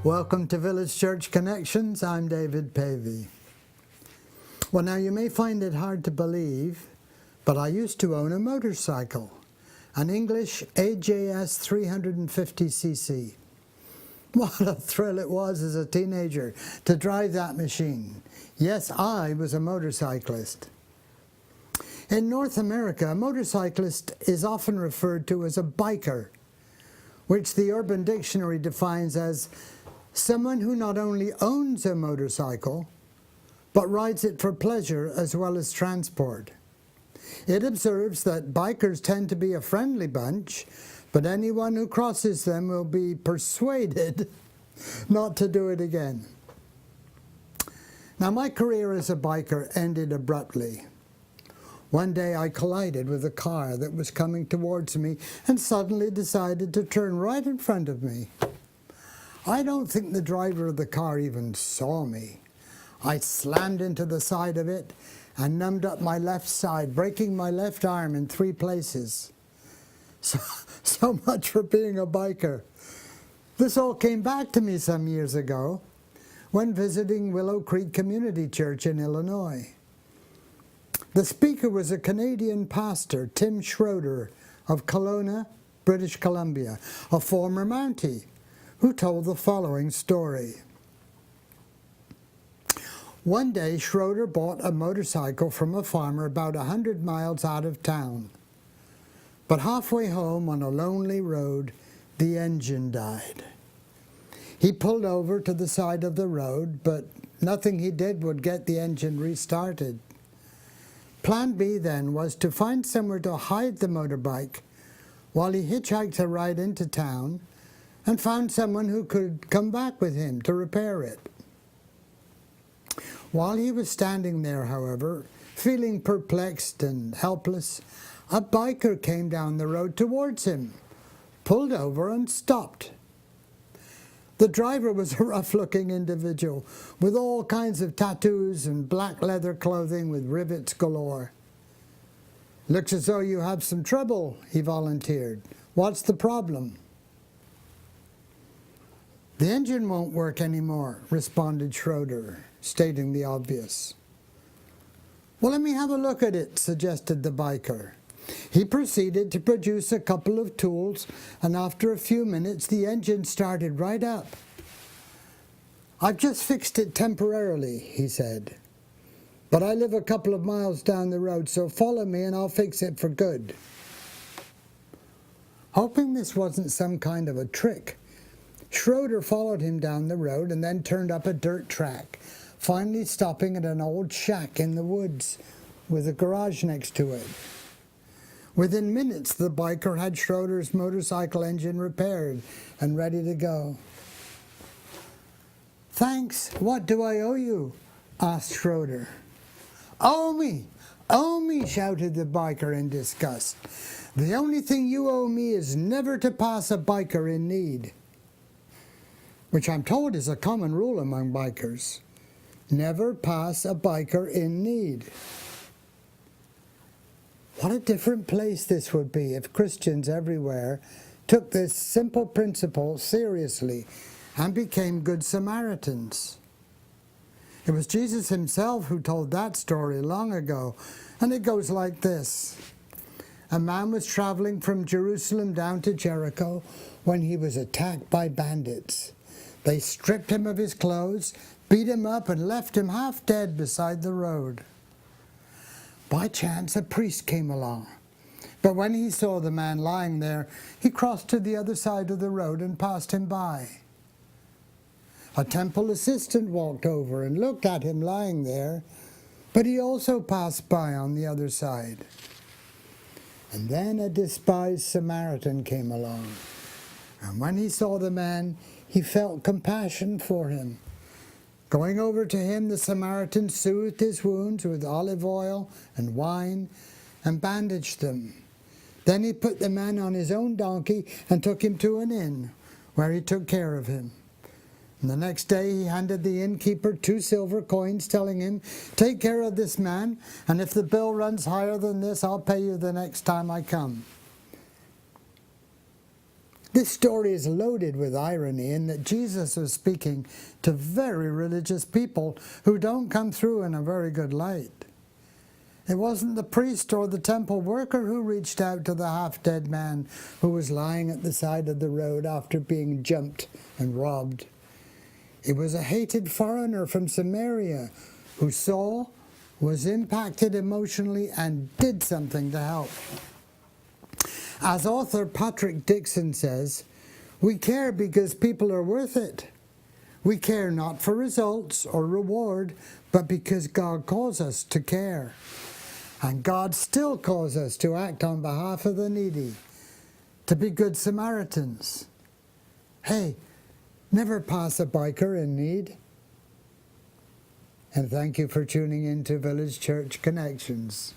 Welcome to Village Church Connections. I'm David Pavey. Well, now you may find it hard to believe, but I used to own a motorcycle, an English AJS 350cc. What a thrill it was as a teenager to drive that machine. Yes, I was a motorcyclist. In North America, a motorcyclist is often referred to as a biker, which the Urban Dictionary defines as someone who not only owns a motorcycle, but rides it for pleasure as well as transport. It observes that bikers tend to be a friendly bunch, but anyone who crosses them will be persuaded not to do it again. Now, my career as a biker ended abruptly. One day I collided with a car that was coming towards me and suddenly decided to turn right in front of me. I don't think the driver of the car even saw me. I slammed into the side of it and numbed up my left side, breaking my left arm in 3 places. So much for being a biker. This all came back to me some years ago when visiting Willow Creek Community Church in Illinois. The speaker was a Canadian pastor, Tim Schroeder of Kelowna, British Columbia, a former Mountie, who told the following story. One day, Schroeder bought a motorcycle from a farmer about 100 miles out of town. But halfway home on a lonely road, the engine died. He pulled over to the side of the road, but nothing he did would get the engine restarted. Plan B then was to find somewhere to hide the motorbike while he hitchhiked a ride into town and found someone who could come back with him to repair it. While he was standing there, however, feeling perplexed and helpless, a biker came down the road towards him, pulled over and stopped. The driver was a rough-looking individual with all kinds of tattoos and black leather clothing with rivets galore. "Looks as though you have some trouble," he volunteered. "What's the problem?" "The engine won't work anymore," responded Schroeder, stating the obvious. "Well, let me have a look at it," suggested the biker. He proceeded to produce a couple of tools, and after a few minutes the engine started right up. "I've just fixed it temporarily," he said. "But I live a couple of miles down the road, so follow me and I'll fix it for good." Hoping this wasn't some kind of a trick, Schroeder followed him down the road and then turned up a dirt track, finally stopping at an old shack in the woods with a garage next to it. Within minutes, the biker had Schroeder's motorcycle engine repaired and ready to go. "Thanks. What do I owe you?" asked Schroeder. "Owe me! Owe me!" shouted the biker in disgust. "The only thing you owe me is never to pass a biker in need." Which I'm told is a common rule among bikers. Never pass a biker in need. What a different place this would be if Christians everywhere took this simple principle seriously and became good Samaritans. It was Jesus himself who told that story long ago, and it goes like this. A man was traveling from Jerusalem down to Jericho when he was attacked by bandits. They stripped him of his clothes, beat him up, and left him half dead beside the road. By chance, a priest came along, but when he saw the man lying there, he crossed to the other side of the road and passed him by. A temple assistant walked over and looked at him lying there, but he also passed by on the other side. And then a despised Samaritan came along, and when he saw the man, he felt compassion for him. Going over to him, the Samaritan soothed his wounds with olive oil and wine and bandaged them. Then he put the man on his own donkey and took him to an inn, where he took care of him. And the next day he handed the innkeeper 2 silver coins, telling him, "Take care of this man, and if the bill runs higher than this, I'll pay you the next time I come." This story is loaded with irony in that Jesus was speaking to very religious people who don't come through in a very good light. It wasn't the priest or the temple worker who reached out to the half-dead man who was lying at the side of the road after being jumped and robbed. It was a hated foreigner from Samaria who saw, was impacted emotionally, and did something to help. As author Patrick Dixon says, we care because people are worth it. We care not for results or reward, but because God calls us to care. And God still calls us to act on behalf of the needy, to be good Samaritans. Hey, never pass a biker in need. And thank you for tuning in to Village Church Connections.